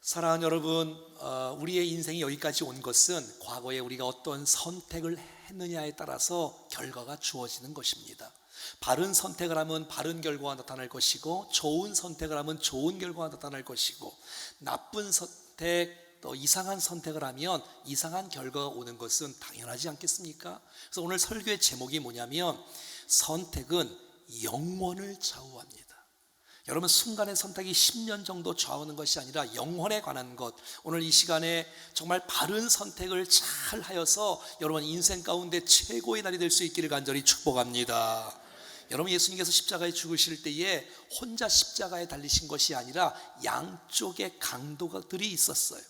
사랑하는 여러분, 우리의 인생이 여기까지 온 것은 과거에 우리가 어떤 선택을 했느냐에 따라서 결과가 주어지는 것입니다. 바른 선택을 하면 바른 결과가 나타날 것이고, 좋은 선택을 하면 좋은 결과가 나타날 것이고, 나쁜 선택, 또 이상한 선택을 하면 이상한 결과가 오는 것은 당연하지 않겠습니까? 그래서 오늘 설교의 제목이 뭐냐면, 선택은 영원을 좌우합니다. 여러분, 순간의 선택이 10년 정도 좌우하는 것이 아니라 영혼에 관한 것, 오늘 이 시간에 정말 바른 선택을 잘 하여서 여러분 인생 가운데 최고의 날이 될 수 있기를 간절히 축복합니다. 여러분, 예수님께서 십자가에 죽으실 때에 혼자 십자가에 달리신 것이 아니라 양쪽에 강도들이 있었어요.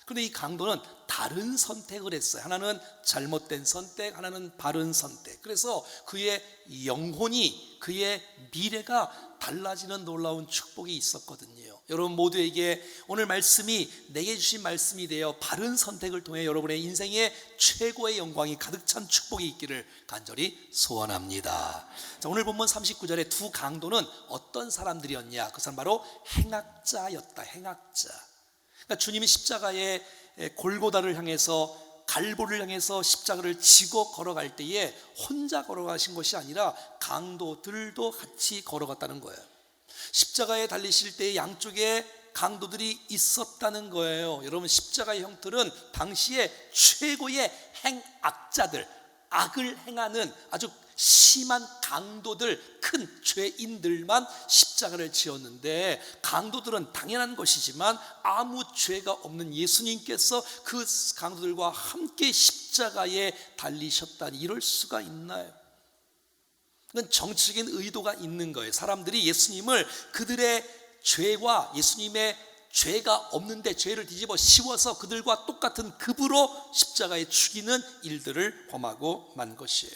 그런데 이 강도는 다른 선택을 했어요. 하나는 잘못된 선택, 하나는 바른 선택. 그래서 그의 영혼이, 그의 미래가 달라지는 놀라운 축복이 있었거든요. 여러분 모두에게 오늘 말씀이 내게 주신 말씀이 되어 바른 선택을 통해 여러분의 인생에 최고의 영광이 가득 찬 축복이 있기를 간절히 소원합니다. 자, 오늘 본문 39절에 두 강도는 어떤 사람들이었냐? 그 사람 바로 행악자였다. 행악자. 그러니까 주님이 십자가에 골고다를 향해서, 갈보를 향해서 십자가를 지고 걸어갈 때에 혼자 걸어가신 것이 아니라 강도들도 같이 걸어갔다는 거예요. 십자가에 달리실 때 양쪽에 강도들이 있었다는 거예요. 여러분, 십자가의 형틀은 당시에 최고의 행악자들, 악을 행하는 아주 심한 강도들, 큰 죄인들만 십자가를 지었는데, 강도들은 당연한 것이지만 아무 죄가 없는 예수님께서 그 강도들과 함께 십자가에 달리셨다니, 이럴 수가 있나요? 그건 정치적인 의도가 있는 거예요. 사람들이 예수님을 그들의 죄와 예수님의 죄가 없는데 죄를 뒤집어 씌워서 그들과 똑같은 급으로 십자가에 죽이는 일들을 범하고 만 것이에요.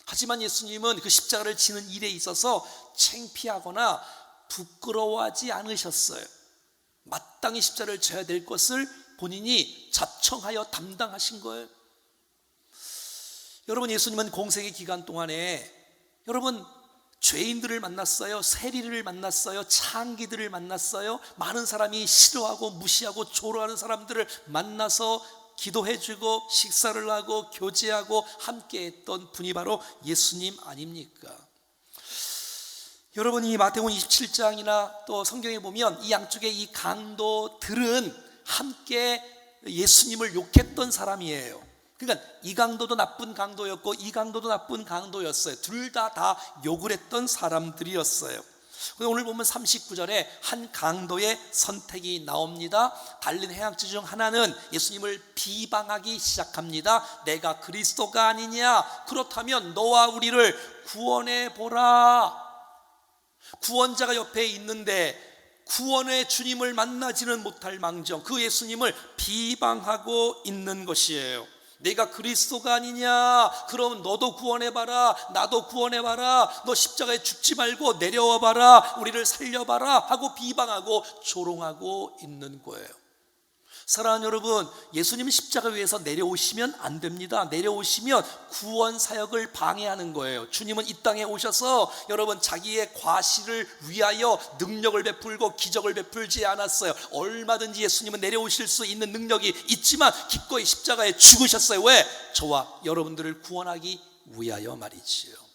하지만 예수님은 그 십자가를 지는 일에 있어서 창피하거나 부끄러워하지 않으셨어요. 마땅히 십자가를 져야 될 것을 본인이 자청하여 담당하신 거예요. 여러분, 예수님은 공생의 기간 동안에 여러분 죄인들을 만났어요. 세리를 만났어요. 창기들을 만났어요. 많은 사람이 싫어하고 무시하고 조롱하는 사람들을 만나서 기도해주고 식사를 하고 교제하고 함께했던 분이 바로 예수님 아닙니까? 여러분, 이 마태복음 27장이나 또 성경에 보면 이 양쪽에 이 강도들은 함께 예수님을 욕했던 사람이에요. 그러니까 이 강도도 나쁜 강도였고 이 강도도 나쁜 강도였어요. 둘 다 욕을 했던 사람들이었어요. 오늘 보면 39절에 한 강도의 선택이 나옵니다. 달린 행악자 중 하나는 예수님을 비방하기 시작합니다. 내가 그리스도가 아니냐? 그렇다면 너와 우리를 구원해 보라. 구원자가 옆에 있는데 구원의 주님을 만나지는 못할 망정, 그 예수님을 비방하고 있는 것이에요. 내가 그리스도가 아니냐? 그럼 너도 구원해봐라. 나도 구원해봐라. 너 십자가에 죽지 말고 내려와봐라. 우리를 살려봐라 하고 비방하고 조롱하고 있는 거예요. 사랑하는 여러분, 예수님 십자가 위에서 내려오시면 안 됩니다. 내려오시면 구원 사역을 방해하는 거예요. 주님은 이 땅에 오셔서 여러분 자기의 과실을 위하여 능력을 베풀고 기적을 베풀지 않았어요. 얼마든지 예수님은 내려오실 수 있는 능력이 있지만 기꺼이 십자가에 죽으셨어요. 왜? 저와 여러분들을 구원하기 위하여 말이지요.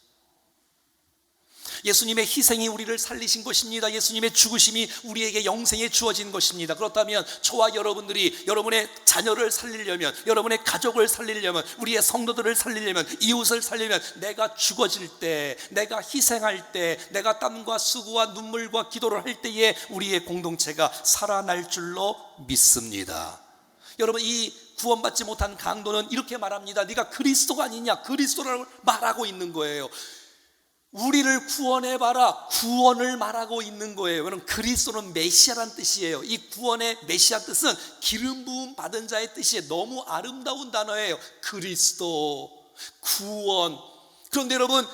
예수님의 희생이 우리를 살리신 것입니다. 예수님의 죽으심이 우리에게 영생에 주어진 것입니다. 그렇다면 저와 여러분들이 여러분의 자녀를 살리려면, 여러분의 가족을 살리려면, 우리의 성도들을 살리려면, 이웃을 살리려면 내가 죽어질 때, 내가 희생할 때, 내가 땀과 수고와 눈물과 기도를 할 때에 우리의 공동체가 살아날 줄로 믿습니다. 여러분, 이 구원받지 못한 강도는 이렇게 말합니다. 네가 그리스도가 아니냐? 그리스도라고 말하고 있는 거예요. 우리를 구원해봐라. 구원을 말하고 있는 거예요. 그럼 그리스도는 메시아란 뜻이에요. 이 구원의 메시아 뜻은 기름 부음 받은 자의 뜻이에요. 너무 아름다운 단어예요. 그리스도, 구원. 그런데 여러분,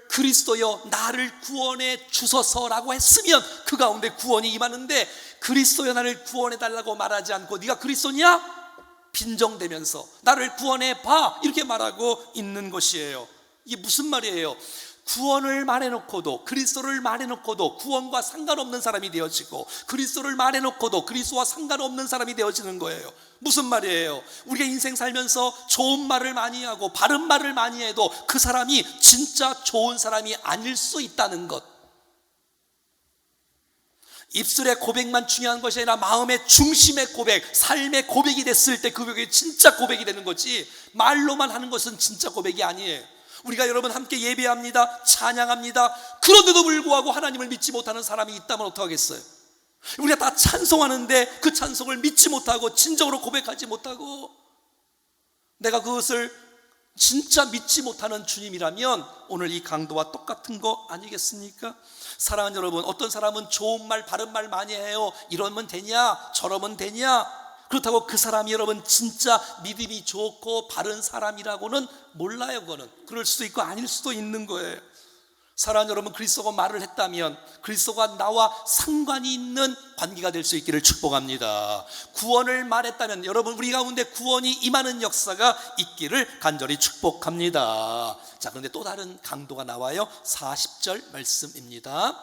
그리스도여 나를 구원해 주소서라고 했으면 그 가운데 구원이 임하는데, 그리스도여 나를 구원해 달라고 말하지 않고 네가 그리스도냐? 빈정대면서 나를 구원해 봐 이렇게 말하고 있는 것이에요. 이게 무슨 말이에요? 구원을 말해놓고도, 그리스도를 말해놓고도 구원과 상관없는 사람이 되어지고, 그리스도를 말해놓고도 그리스도와 상관없는 사람이 되어지는 거예요. 무슨 말이에요? 우리가 인생 살면서 좋은 말을 많이 하고 바른 말을 많이 해도 그 사람이 진짜 좋은 사람이 아닐 수 있다는 것. 입술의 고백만 중요한 것이 아니라 마음의 중심의 고백, 삶의 고백이 됐을 때 그 고백이 진짜 고백이 되는 거지, 말로만 하는 것은 진짜 고백이 아니에요. 우리가 여러분 함께 예배합니다, 찬양합니다. 그런데도 불구하고 하나님을 믿지 못하는 사람이 있다면 어떡하겠어요? 우리가 다 찬송하는데 그 찬송을 믿지 못하고 진정으로 고백하지 못하고, 내가 그것을 진짜 믿지 못하는 주님이라면 오늘 이 강도와 똑같은 거 아니겠습니까? 사랑하는 여러분, 어떤 사람은 좋은 말 바른 말 많이 해요. 이러면 되냐 저러면 되냐. 그렇다고 그 사람이 여러분 진짜 믿음이 좋고 바른 사람이라고는 몰라요. 그거는 그럴 수도 있고 아닐 수도 있는 거예요. 사랑하는 여러분, 그리스도가 말을 했다면 그리스도가 나와 상관이 있는 관계가 될 수 있기를 축복합니다. 구원을 말했다면 여러분 우리 가운데 구원이 임하는 역사가 있기를 간절히 축복합니다. 자, 그런데 또 다른 강도가 나와요. 40절 말씀입니다.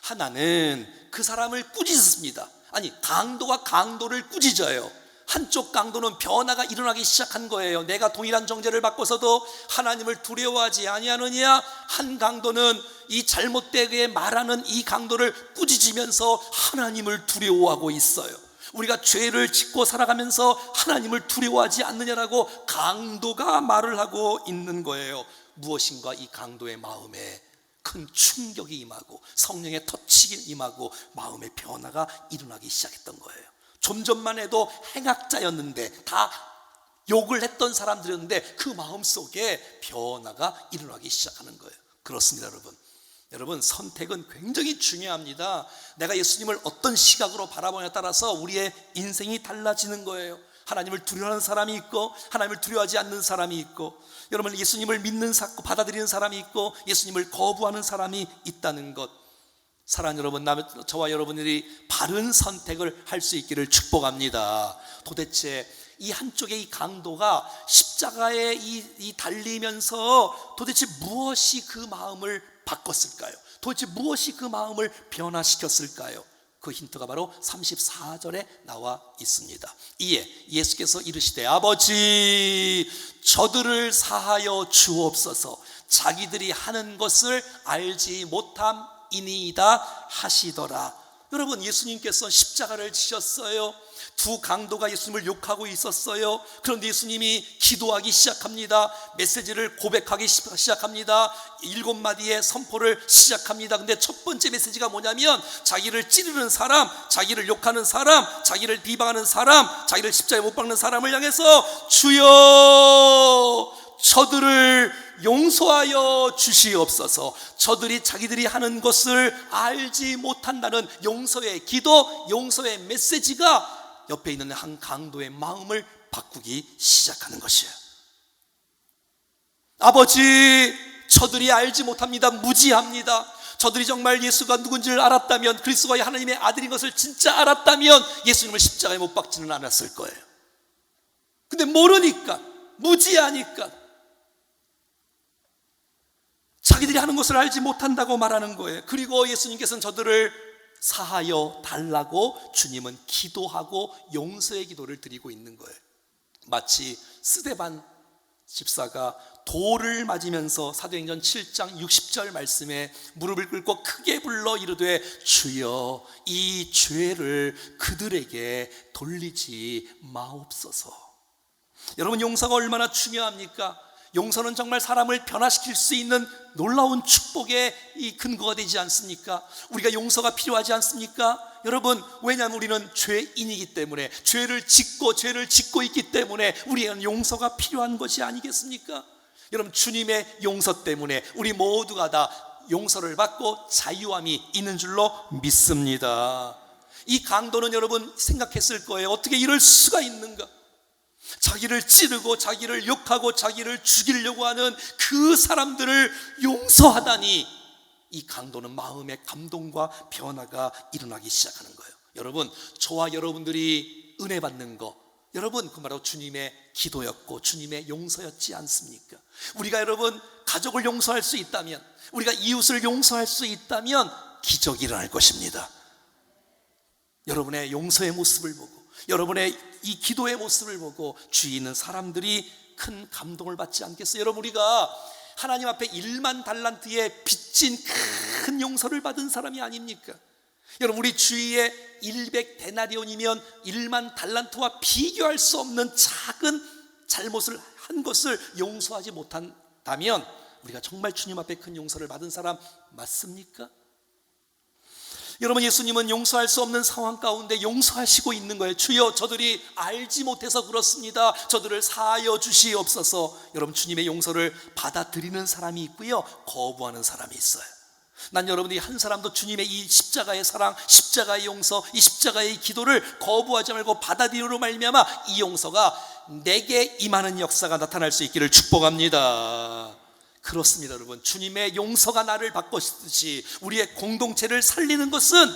하나는 그 사람을 꾸짖습니다. 아니, 강도가 강도를 꾸짖어요. 한쪽 강도는 변화가 일어나기 시작한 거예요. 내가 동일한 정죄를 받고서도 하나님을 두려워하지 아니하느냐. 한 강도는 이 잘못되게 말하는 이 강도를 꾸짖으면서 하나님을 두려워하고 있어요. 우리가 죄를 짓고 살아가면서 하나님을 두려워하지 않느냐라고 강도가 말을 하고 있는 거예요. 무엇인가 이 강도의 마음에 큰 충격이 임하고 성령의 터치가 임하고 마음의 변화가 일어나기 시작했던 거예요. 좀 전만 해도 행악자였는데, 다 욕을 했던 사람들이었는데 그 마음속에 변화가 일어나기 시작하는 거예요. 그렇습니다. 여러분 선택은 굉장히 중요합니다. 내가 예수님을 어떤 시각으로 바라보냐에 따라서 우리의 인생이 달라지는 거예요. 하나님을 두려워하는 사람이 있고 하나님을 두려워하지 않는 사람이 있고, 여러분 예수님을 믿는 받아들이는 사람이 있고 예수님을 거부하는 사람이 있다는 것. 사랑하는 여러분, 저와 여러분들이 바른 선택을 할 수 있기를 축복합니다. 도대체 이 한쪽의 이 강도가 십자가에 이 달리면서 도대체 무엇이 그 마음을 바꿨을까요? 도대체 무엇이 그 마음을 변화시켰을까요? 그 힌트가 바로 34절에 나와 있습니다. 이에 예수께서 이르시되 아버지 저들을 사하여 주옵소서, 자기들이 하는 것을 알지 못함이니이다 하시더라. 여러분, 예수님께서 십자가를 지셨어요. 두 강도가 예수님을 욕하고 있었어요. 그런데 예수님이 기도하기 시작합니다. 메시지를 고백하기 시작합니다. 7마디의 선포를 시작합니다. 근데 첫 번째 메시지가 뭐냐면, 자기를 찌르는 사람, 자기를 욕하는 사람, 자기를 비방하는 사람, 자기를 십자가에 못 박는 사람을 향해서 주여 저들을 용서하여 주시옵소서. 저들이 자기들이 하는 것을 알지 못한다는 용서의 기도, 용서의 메시지가 옆에 있는 한 강도의 마음을 바꾸기 시작하는 것이에요. 아버지 저들이 알지 못합니다. 무지합니다. 저들이 정말 예수가 누군지를 알았다면, 그리스도가 하나님의 아들인 것을 진짜 알았다면 예수님을 십자가에 못 박지는 않았을 거예요. 근데 모르니까, 무지하니까 자기들이 하는 것을 알지 못한다고 말하는 거예요. 그리고 예수님께서는 저들을 사하여 달라고 주님은 기도하고 용서의 기도를 드리고 있는 거예요. 마치 스데반 집사가 돌을 맞으면서 사도행전 7장 60절 말씀에 무릎을 꿇고 크게 불러 이르되 주여 이 죄를 그들에게 돌리지 마옵소서. 여러분, 용서가 얼마나 중요합니까? 용서는 정말 사람을 변화시킬 수 있는 놀라운 축복의 이 근거가 되지 않습니까? 우리가 용서가 필요하지 않습니까? 여러분, 왜냐하면 우리는 죄인이기 때문에, 죄를 짓고 있기 때문에 우리에게는 용서가 필요한 것이 아니겠습니까? 여러분, 주님의 용서 때문에 우리 모두가 다 용서를 받고 자유함이 있는 줄로 믿습니다. 이 강도는 여러분 생각했을 거예요. 어떻게 이럴 수가 있는가? 자기를 찌르고 자기를 욕하고 자기를 죽이려고 하는 그 사람들을 용서하다니, 이 강도는 마음의 감동과 변화가 일어나기 시작하는 거예요. 여러분, 저와 여러분들이 은혜 받는 거, 여러분, 그 바로 주님의 기도였고 주님의 용서였지 않습니까? 우리가 여러분 가족을 용서할 수 있다면, 우리가 이웃을 용서할 수 있다면 기적이 일어날 것입니다. 여러분의 용서의 모습을 보고, 여러분의 이 기도의 모습을 보고 주위 있는 사람들이 큰 감동을 받지 않겠어요? 여러분, 우리가 하나님 앞에 1만 달란트에 빚진 큰 용서를 받은 사람이 아닙니까? 여러분, 우리 주위에 100데나리온이면 1만 달란트와 비교할 수 없는 작은 잘못을 한 것을 용서하지 못한다면 우리가 정말 주님 앞에 큰 용서를 받은 사람 맞습니까? 여러분, 예수님은 용서할 수 없는 상황 가운데 용서하시고 있는 거예요. 주여, 저들이 알지 못해서 그렇습니다. 저들을 사하여 주시옵소서. 여러분, 주님의 용서를 받아들이는 사람이 있고요, 거부하는 사람이 있어요. 난 여러분들이 한 사람도 주님의 이 십자가의 사랑, 십자가의 용서, 이 십자가의 기도를 거부하지 말고 받아들이로 말미암아 이 용서가 내게 임하는 역사가 나타날 수 있기를 축복합니다. 그렇습니다, 여러분. 주님의 용서가 나를 바꾸시듯이 우리의 공동체를 살리는 것은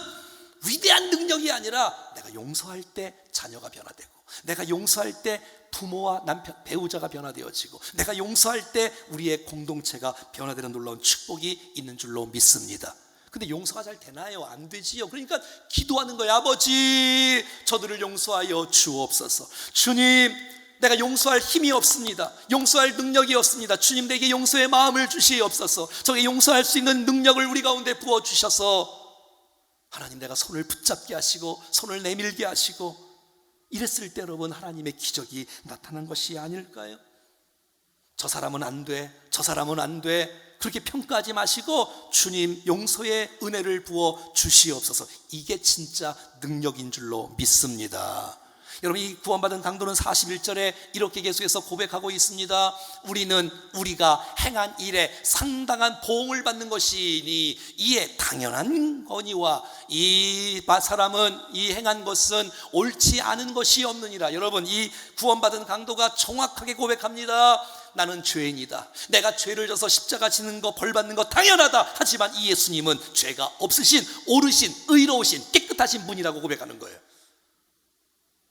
위대한 능력이 아니라 내가 용서할 때 자녀가 변화되고, 내가 용서할 때 부모와 남편, 배우자가 변화되어지고, 내가 용서할 때 우리의 공동체가 변화되는 놀라운 축복이 있는 줄로 믿습니다. 근데 용서가 잘 되나요? 안 되지요. 그러니까 기도하는 거예요. 아버지, 저들을 용서하여 주옵소서. 주님, 내가 용서할 힘이 없습니다. 용서할 능력이 없습니다. 주님, 내게 용서의 마음을 주시옵소서. 저게 용서할 수 있는 능력을 우리 가운데 부어주셔서 하나님, 내가 손을 붙잡게 하시고 손을 내밀게 하시고, 이랬을 때 여러분, 하나님의 기적이 나타난 것이 아닐까요? 저 사람은 안 돼, 저 사람은 안 돼, 그렇게 평가하지 마시고 주님, 용서의 은혜를 부어 주시옵소서. 이게 진짜 능력인 줄로 믿습니다. 여러분, 이 구원받은 강도는 41절에 이렇게 계속해서 고백하고 있습니다. 우리는 우리가 행한 일에 상당한 보응을 받는 것이니 이에 당연한 거니와 이 사람은 이 행한 것은 옳지 않은 것이 없느니라. 여러분, 이 구원받은 강도가 정확하게 고백합니다. 나는 죄인이다. 내가 죄를 져서 십자가 지는 거, 벌 받는 거 당연하다. 하지만 이 예수님은 죄가 없으신, 옳으신, 의로우신, 깨끗하신 분이라고 고백하는 거예요.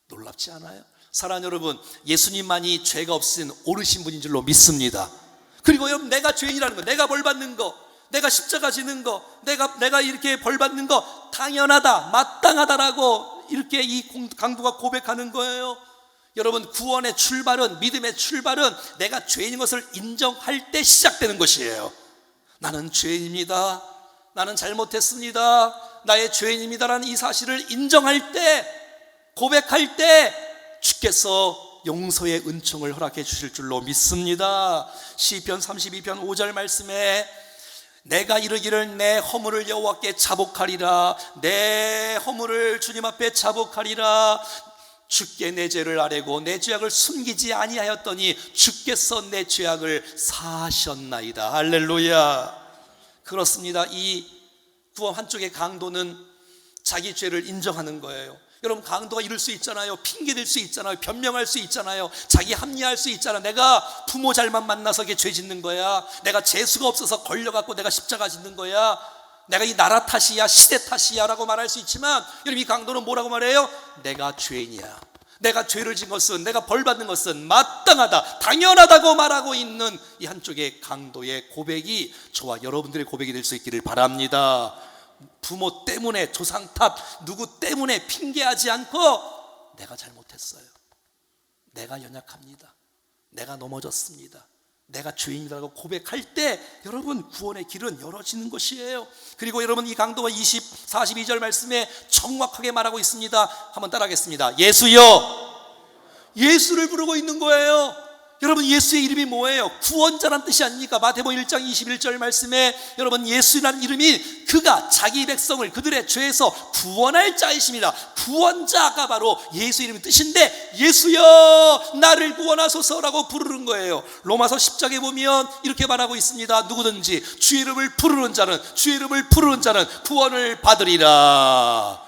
놀랍지 않아요? 사랑하는 여러분, 예수님만이 죄가 없으신 옳으신 분인 줄로 믿습니다. 그리고 여러분, 내가 죄인이라는 거, 내가 벌 받는 거, 내가 십자가 지는 거, 내가 이렇게 벌 받는 거 당연하다, 마땅하다라고 이렇게 이 강도가 고백하는 거예요. 여러분, 구원의 출발은, 믿음의 출발은 내가 죄인인 것을 인정할 때 시작되는 것이에요. 나는 죄인입니다. 나는 잘못했습니다. 나의 죄인입니다라는 이 사실을 인정할 때, 고백할 때 주께서 용서의 은총을 허락해 주실 줄로 믿습니다. 시편 32편 5절 말씀에 내가 이르기를 내 허물을 여호와께 자복하리라. 내 허물을 주님 앞에 자복하리라. 주께 내 죄를 아뢰고 내 죄악을 숨기지 아니하였더니 주께서 내 죄악을 사하셨나이다. 할렐루야. 그렇습니다. 이 구원 한쪽의 강도는 자기 죄를 인정하는 거예요. 여러분, 강도가 이럴 수 있잖아요. 핑계댈 수 있잖아요. 변명할 수 있잖아요. 자기 합리화할 수 있잖아요. 내가 부모 잘만 만나서 이게 죄 짓는 거야. 내가 재수가 없어서 걸려갖고 내가 십자가 짓는 거야. 내가 이 나라 탓이야, 시대 탓이야 라고 말할 수 있지만, 여러분, 이 강도는 뭐라고 말해요? 내가 죄인이야. 내가 죄를 진 것은, 내가 벌 받는 것은 마땅하다, 당연하다고 말하고 있는 이 한쪽의 강도의 고백이 저와 여러분들의 고백이 될 수 있기를 바랍니다. 부모 때문에, 조상 탓, 누구 때문에 핑계하지 않고 내가 잘못했어요, 내가 연약합니다, 내가 넘어졌습니다, 내가 죄인이라고 고백할 때 여러분, 구원의 길은 열어지는 것이에요. 그리고 여러분, 이 강도가 42절 말씀에 정확하게 말하고 있습니다. 한번 따라하겠습니다. 예수여. 예수를 부르고 있는 거예요. 여러분, 예수의 이름이 뭐예요? 구원자란 뜻이 아닙니까? 마태복음 1장 21절 말씀에 여러분, 예수라는 이름이 그가 자기 백성을 그들의 죄에서 구원할 자이십니다. 구원자가 바로 예수 이름의 뜻인데, 예수여 나를 구원하소서라고 부르는 거예요. 로마서 10장에 보면 이렇게 말하고 있습니다. 누구든지 주의 이름을 부르는 자는 구원을 받으리라.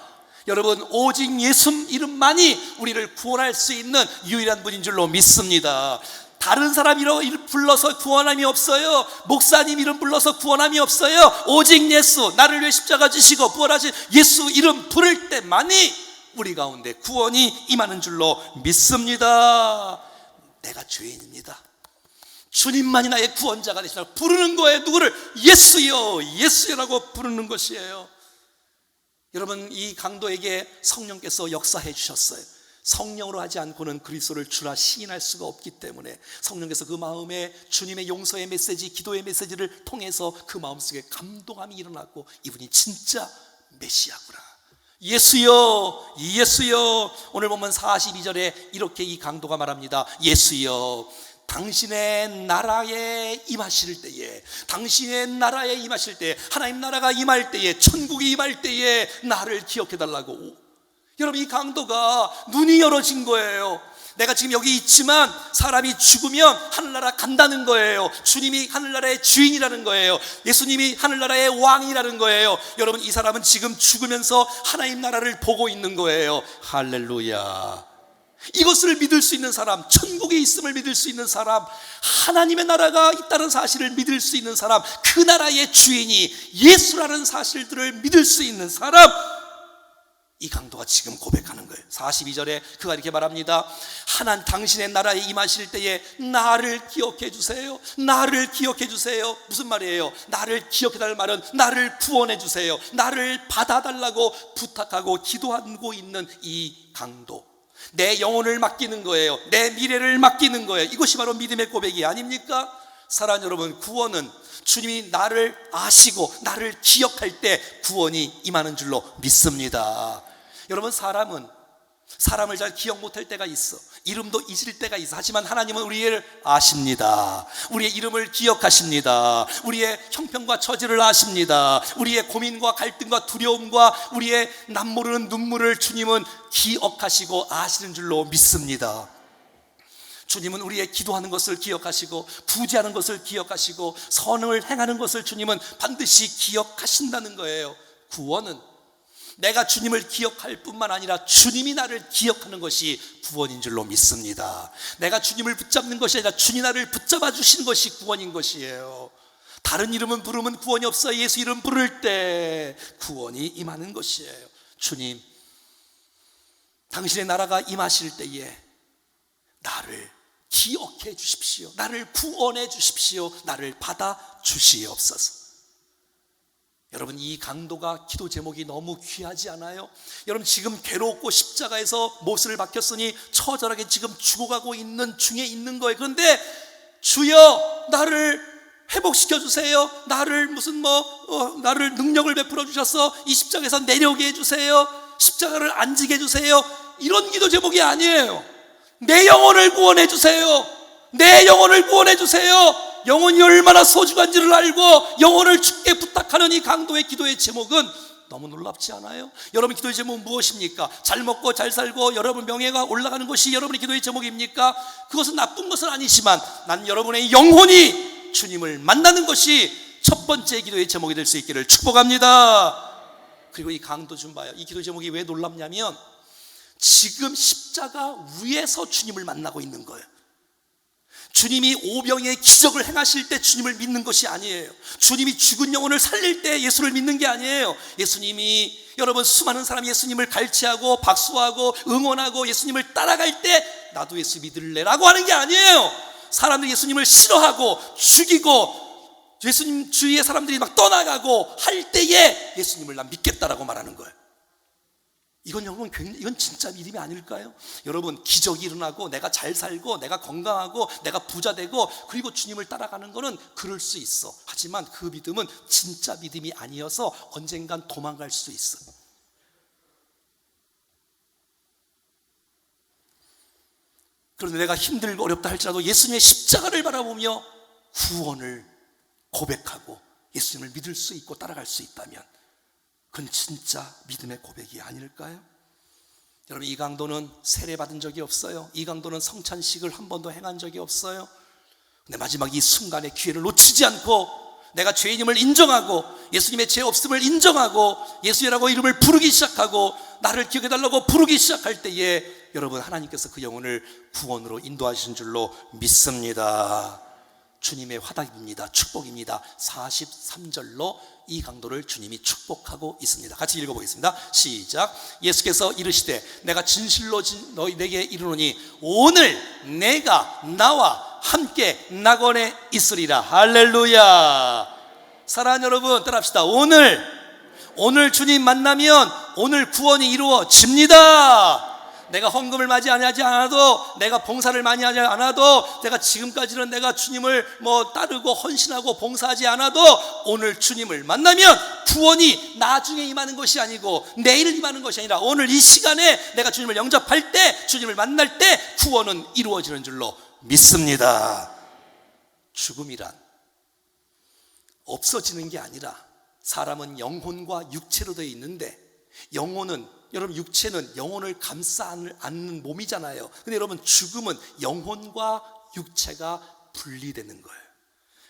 여러분, 오직 예수 이름만이 우리를 구원할 수 있는 유일한 분인 줄로 믿습니다. 다른 사람 이름 불러서 구원함이 없어요. 목사님 이름 불러서 구원함이 없어요. 오직 예수, 나를 위해 십자가 지시고 부활하신 예수 이름 부를 때만이 우리 가운데 구원이 임하는 줄로 믿습니다. 내가 죄인입니다. 주님만이 나의 구원자가 되시라고 부르는 거예요. 누구를? 예수여, 예수여라고 부르는 것이에요. 여러분, 이 강도에게 성령께서 역사해 주셨어요. 성령으로 하지 않고는 그리스도를 주라 시인할 수가 없기 때문에 성령께서 그 마음에 주님의 용서의 메시지, 기도의 메시지를 통해서 그 마음속에 감동함이 일어났고, 이분이 진짜 메시아구나, 예수여, 예수여. 오늘 보면 42절에 이렇게 이 강도가 말합니다. 예수여, 당신의 나라에 임하실 때에, 당신의 나라에 임하실 때에, 하나님 나라가 임할 때에, 천국이 임할 때에 나를 기억해 달라고. 여러분, 이 강도가 눈이 열어진 거예요. 내가 지금 여기 있지만 사람이 죽으면 하늘나라 간다는 거예요. 주님이 하늘나라의 주인이라는 거예요. 예수님이 하늘나라의 왕이라는 거예요. 여러분, 이 사람은 지금 죽으면서 하나님 나라를 보고 있는 거예요. 할렐루야. 이것을 믿을 수 있는 사람, 천국에 있음을 믿을 수 있는 사람, 하나님의 나라가 있다는 사실을 믿을 수 있는 사람, 그 나라의 주인이 예수라는 사실들을 믿을 수 있는 사람, 이 강도가 지금 고백하는 거예요. 42절에 그가 이렇게 말합니다. 하나님 당신의 나라에 임하실 때에 나를 기억해 주세요. 나를 기억해 주세요. 무슨 말이에요? 나를 기억해 달라는 말은 나를 구원해 주세요. 나를 받아달라고 부탁하고 기도하고 있는 이 강도, 내 영혼을 맡기는 거예요. 내 미래를 맡기는 거예요. 이것이 바로 믿음의 고백이 아닙니까? 사랑하는 여러분, 구원은 주님이 나를 아시고 나를 기억할 때 구원이 임하는 줄로 믿습니다. 여러분, 사람을 잘 기억 못할 때가 있어. 이름도 잊을 때가 있어. 하지만 하나님은 우리를 아십니다. 우리의 이름을 기억하십니다. 우리의 형편과 처지를 아십니다. 우리의 고민과 갈등과 두려움과 우리의 남모르는 눈물을 주님은 기억하시고 아시는 줄로 믿습니다. 주님은 우리의 기도하는 것을 기억하시고 구제하는 것을 기억하시고 선을 행하는 것을 주님은 반드시 기억하신다는 거예요. 구원은 내가 주님을 기억할 뿐만 아니라 주님이 나를 기억하는 것이 구원인 줄로 믿습니다. 내가 주님을 붙잡는 것이 아니라 주님이 나를 붙잡아 주시는 것이 구원인 것이에요. 다른 이름은 부르면 구원이 없어요. 예수 이름 부를 때 구원이 임하는 것이에요. 주님, 당신의 나라가 임하실 때에 나를 기억해 주십시오. 나를 구원해 주십시오. 나를 받아 주시옵소서. 여러분, 이 강도가 기도 제목이 너무 귀하지 않아요? 여러분, 지금 괴롭고 십자가에서 못을 박혔으니 처절하게 지금 죽어가고 있는 중에 있는 거예요. 그런데 주여, 나를 회복시켜 주세요. 나를 나를 능력을 베풀어 주셔서 이 십자가에서 내려오게 해주세요. 십자가를 안 지게 해주세요. 이런 기도 제목이 아니에요. 내 영혼을 구원해 주세요. 내 영혼을 구원해 주세요. 영혼이 얼마나 소중한지를 알고 영혼을 주께 부탁하는 이 강도의 기도의 제목은 너무 놀랍지 않아요? 여러분, 기도의 제목은 무엇입니까? 잘 먹고 잘 살고 여러분 명예가 올라가는 것이 여러분의 기도의 제목입니까? 그것은 나쁜 것은 아니지만 난 여러분의 영혼이 주님을 만나는 것이 첫 번째 기도의 제목이 될 수 있기를 축복합니다. 그리고 이 강도 좀 봐요. 이 기도 제목이 왜 놀랍냐면 지금 십자가 위에서 주님을 만나고 있는 거예요. 주님이 오병의 기적을 행하실 때 주님을 믿는 것이 아니에요. 주님이 죽은 영혼을 살릴 때 예수를 믿는 게 아니에요. 예수님이, 여러분, 수많은 사람이 예수님을 갈취하고 박수하고 응원하고 예수님을 따라갈 때 나도 예수 믿을래라고 하는 게 아니에요. 사람들이 예수님을 싫어하고 죽이고 예수님 주위의 사람들이 막 떠나가고 할 때에 예수님을 난 믿겠다라고 말하는 거예요. 이건 여러분, 이건 진짜 믿음이 아닐까요? 여러분, 기적이 일어나고 내가 잘 살고 내가 건강하고 내가 부자 되고 그리고 주님을 따라가는 거는 그럴 수 있어. 하지만 그 믿음은 진짜 믿음이 아니어서 언젠간 도망갈 수 있어. 그런데 내가 힘들고 어렵다 할지라도 예수님의 십자가를 바라보며 구원을 고백하고 예수님을 믿을 수 있고 따라갈 수 있다면 그건 진짜 믿음의 고백이 아닐까요? 여러분, 이 강도는 세례받은 적이 없어요. 이 강도는 성찬식을 한 번도 행한 적이 없어요. 근데 마지막 이 순간의 기회를 놓치지 않고 내가 죄인임을 인정하고 예수님의 죄 없음을 인정하고 예수라고 이름을 부르기 시작하고 나를 기억해달라고 부르기 시작할 때에 여러분, 하나님께서 그 영혼을 구원으로 인도하신 줄로 믿습니다. 주님의 화답입니다. 축복입니다. 43절로 이 강도를 주님이 축복하고 있습니다. 같이 읽어보겠습니다. 시작. 예수께서 이르시되 내가 진실로 너희에게 이르노니 오늘 내가 나와 함께 낙원에 있으리라. 할렐루야. 사랑하는 여러분, 따라합시다. 오늘 주님 만나면 오늘 구원이 이루어집니다. 내가 헌금을 많이 하지 않아도, 내가 봉사를 많이 하지 않아도, 내가 지금까지는 내가 주님을 따르고 헌신하고 봉사하지 않아도 오늘 주님을 만나면 구원이 나중에 임하는 것이 아니고 내일 임하는 것이 아니라 오늘 이 시간에 내가 주님을 영접할 때, 주님을 만날 때 구원은 이루어지는 줄로 믿습니다. 죽음이란 없어지는 게 아니라 사람은 영혼과 육체로 되어 있는데, 영혼은, 여러분 육체는 영혼을 감싸 안는 몸이잖아요. 근데 여러분 죽음은 영혼과 육체가 분리되는 거예요.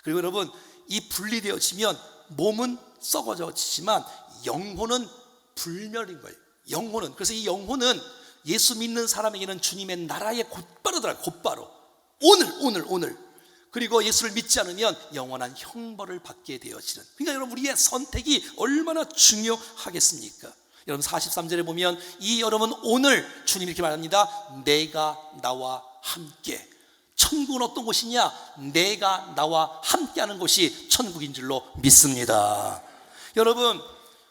그리고 여러분 이 분리되어지면 몸은 썩어지지만 영혼은 불멸인 거예요. 영혼은, 그래서 이 영혼은 예수 믿는 사람에게는 주님의 나라에 곧바로 들어가요. 곧바로 오늘 그리고 예수를 믿지 않으면 영원한 형벌을 받게 되어지는, 그러니까 여러분 우리의 선택이 얼마나 중요하겠습니까? 여러분 43절에 보면 여러분 오늘 주님이 이렇게 말합니다. 내가 나와 함께. 천국은 어떤 곳이냐? 내가 나와 함께하는 곳이 천국인 줄로 믿습니다. 여러분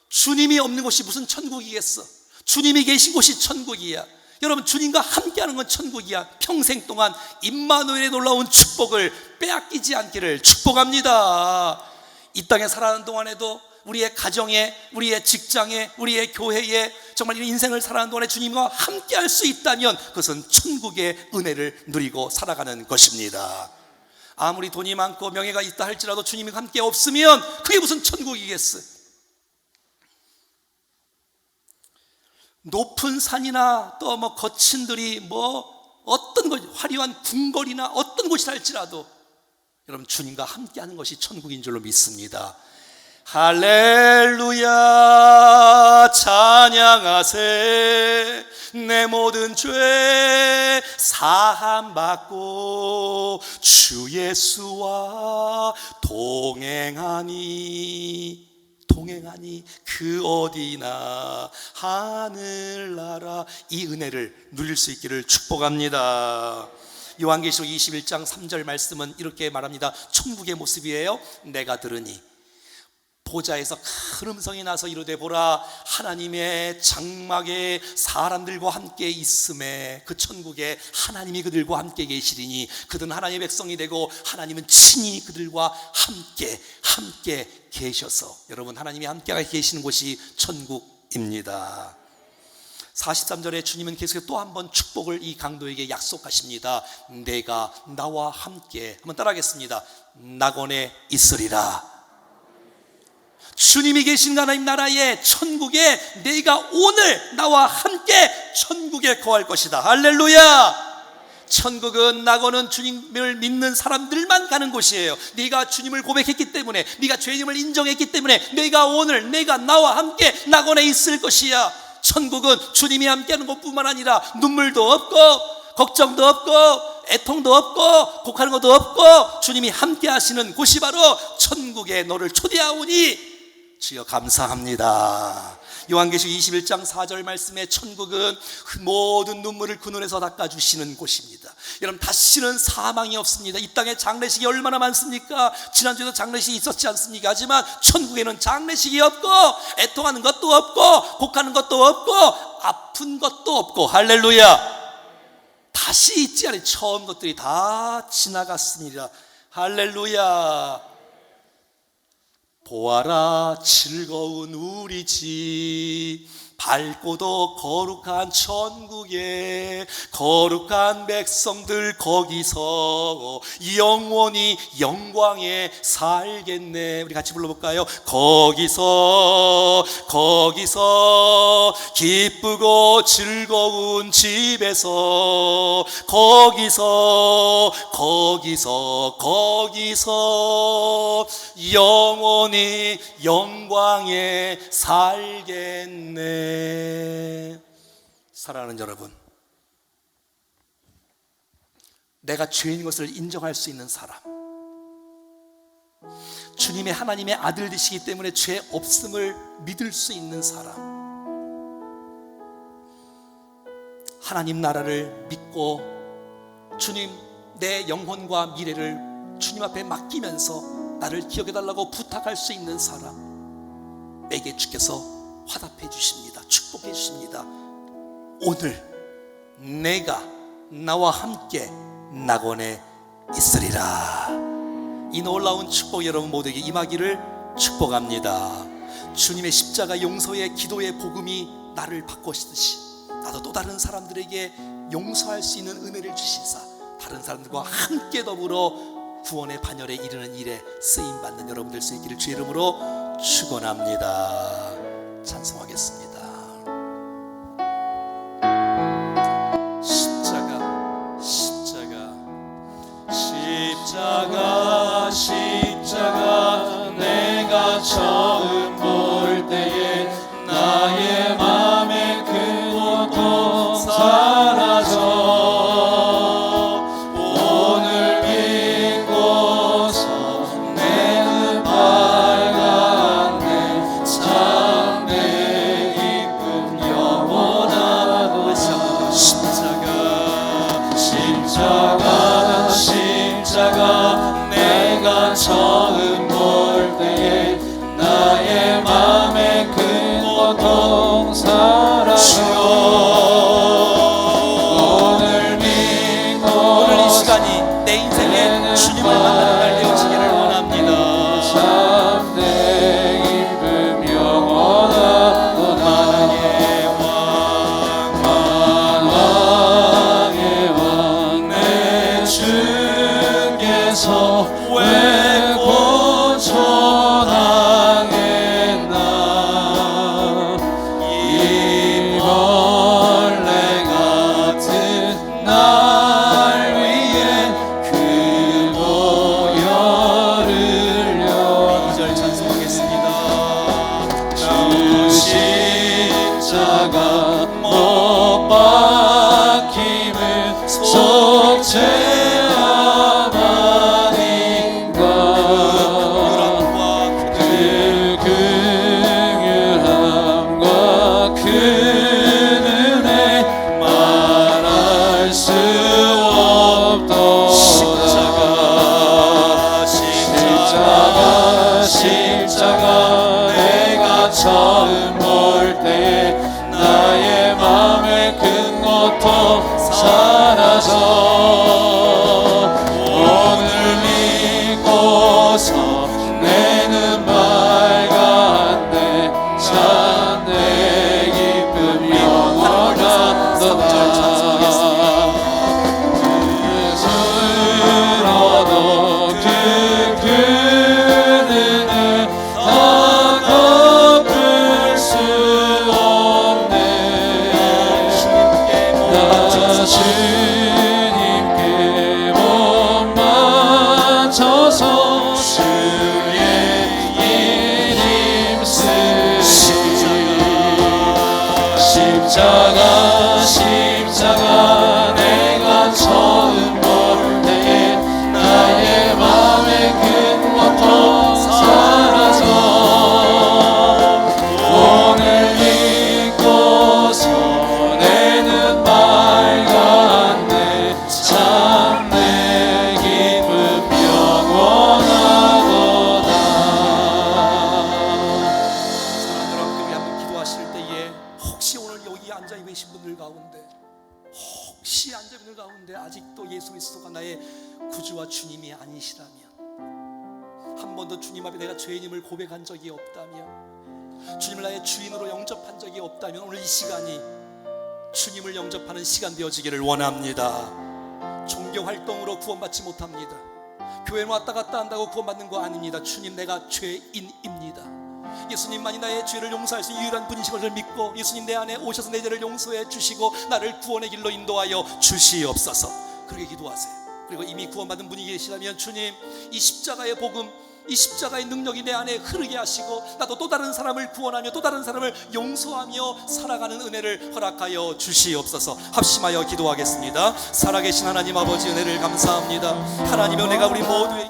주님이 없는 곳이 무슨 천국이겠어? 주님이 계신 곳이 천국이야. 여러분 주님과 함께하는 건 천국이야. 평생 동안 임마누엘의 놀라운 축복을 빼앗기지 않기를 축복합니다. 이 땅에 살아가는 동안에도 우리의 가정에, 우리의 직장에, 우리의 교회에 정말 이 인생을 살아가는 동안에 주님과 함께 할 수 있다면 그것은 천국의 은혜를 누리고 살아가는 것입니다. 아무리 돈이 많고 명예가 있다 할지라도 주님이 함께 없으면 그게 무슨 천국이겠어요? 높은 산이나 또 거친들이 어떤 곳, 화려한 궁궐이나 어떤 곳이라 할지라도 여러분 주님과 함께하는 것이 천국인 줄로 믿습니다. 할렐루야. 찬양하세. 내 모든 죄 사함받고 주 예수와 동행하니 그 어디나 하늘나라. 이 은혜를 누릴 수 있기를 축복합니다. 요한계시록 21장 3절 말씀은 이렇게 말합니다. 천국의 모습이에요. 내가 들으니 보좌에서 큰 음성이 나서 이르되 보라, 하나님의 장막에 사람들과 함께 있음에 그 천국에 하나님이 그들과 함께 계시리니 그들은 하나님의 백성이 되고 하나님은 친히 그들과 함께 계셔서, 여러분 하나님이 함께 계시는 곳이 천국입니다. 43절에 주님은 계속해서 또 한 번 축복을 이 강도에게 약속하십니다. 내가 나와 함께, 한번 따라하겠습니다. 낙원에 있으리라. 주님이 계신 하나님 나라의 천국에 내가 오늘 나와 함께 천국에 거할 것이다. 할렐루야. 천국은, 낙원은 주님을 믿는 사람들만 가는 곳이에요. 네가 주님을 고백했기 때문에, 네가 죄인임을 인정했기 때문에 내가 오늘, 내가 나와 함께 낙원에 있을 것이야. 천국은 주님이 함께하는 것뿐만 아니라 눈물도 없고 걱정도 없고 애통도 없고 곡하는 것도 없고 주님이 함께 하시는 곳이 바로 천국에 너를 초대하오니 주여 감사합니다. 요한계시록 21장 4절 말씀에 천국은 모든 눈물을 그 눈에서 닦아주시는 곳입니다. 여러분 다시는 사망이 없습니다. 이 땅에 장례식이 얼마나 많습니까? 지난주에도 장례식이 있었지 않습니까? 하지만 천국에는 장례식이 없고 애통하는 것도 없고 곡하는 것도 없고 아픈 것도 없고, 할렐루야. 다시 있지 않은 처음 것들이 다 지나갔습니다. 할렐루야. 보아라 즐거운 우리 집, 밝고도 거룩한 천국에 거룩한 백성들 거기서 영원히 영광에 살겠네. 우리 같이 불러볼까요? 거기서 기쁘고 즐거운 집에서 거기서 영원히 영광에 살겠네. 사랑하는 여러분, 내가 죄인 것을 인정할 수 있는 사람, 주님의 하나님의 아들 되시기 때문에 죄 없음을 믿을 수 있는 사람, 하나님 나라를 믿고 주님 내 영혼과 미래를 주님 앞에 맡기면서 나를 기억해달라고 부탁할 수 있는 사람에게 주께서 화답해 주십니다. 축복해 주십니다. 오늘 내가 나와 함께 낙원에 있으리라. 이 놀라운 축복 여러분 모두에게 임하기를 축복합니다. 주님의 십자가 용서의 기도의 복음이 나를 바꾸시듯이 나도 또 다른 사람들에게 용서할 수 있는 은혜를 주시사 다른 사람들과 함께 더불어 구원의 반열에 이르는 일에 쓰임받는 여러분들 수 있기를 주의 이름으로 축원합니다. 찬송하겠습니다. 십자가 내가 처음 볼 때에 나의 맘에 큰 고통 사라져 오늘 믿고서 내 빨갛네 참 내 기쁨 영원하도다. 십자가 내가 처음 볼 때에 나의 맘에 큰 고통 사라져 오늘 믿고 오늘 이 시간이 내 인생에 주님을 만나는 날 되어지기를 원합니다. 참 내 기쁨 영원하도다. 만왕의 왕 내 주께서 왜 고쳐당했나 이 벌레 같은 날 위에 그 보혈을 흘려 2절 찬송하겠습니다. 주 십자가 못 박힘을 속죄함 아닌가 그 긍휼함과 그 은혜 말할 수 없도다. 십자가 내가 처음 볼 때에 나의 맘에 큰 고통 사라져 오늘 믿고서 내는 밝았네 참 내 기쁨 영원하도다. 스스로도 그 은혜는 다 갚을 수 없네. 나 주님께 못 맞춰서 주의 이름 쓰시 십자가 내가 처음 볼 때에 나의 맘에 큰 고통 사라져 오늘 믿고서 내는 밝았네 참 내 기쁨 영원하도다. 사랑하는 여러분, 우리 한번 기도하실 때에 혹시 오늘 여기 앉아 계신 분들 가운데 혹시 앉아 있는 가운데 아직도 예수 그리스도가 나의 구주와 주님이 아니시라면 한 번도 주님 앞에 내가 죄인임을 고백한 적이 없다면 주님을 나의 주인으로 영접한 적이 없다면 오늘 이 시간이 주님을 영접하는 시간 되어지기를 원합니다. 종교 활동으로 구원받지 못합니다. 교회 왔다 갔다 한다고 구원받는 거 아닙니다. 주님 내가 죄인입니다. 예수님만이 나의 죄를 용서할 수 있는 유일한 분이신 것을 믿고 예수님 내 안에 오셔서 내 죄를 용서해 주시고 나를 구원의 길로 인도하여 주시옵소서. 그렇게 기도하세요. 그리고 이미 구원받은 분이 계시다면 주님 이 십자가의 복음 이 십자가의 능력이 내 안에 흐르게 하시고 나도 또 다른 사람을 구원하며 또 다른 사람을 용서하며 살아가는 은혜를 허락하여 주시옵소서. 합심하여 기도하겠습니다. 살아계신 하나님 아버지 은혜를 감사합니다. 하나님의 은혜가 우리 모두에게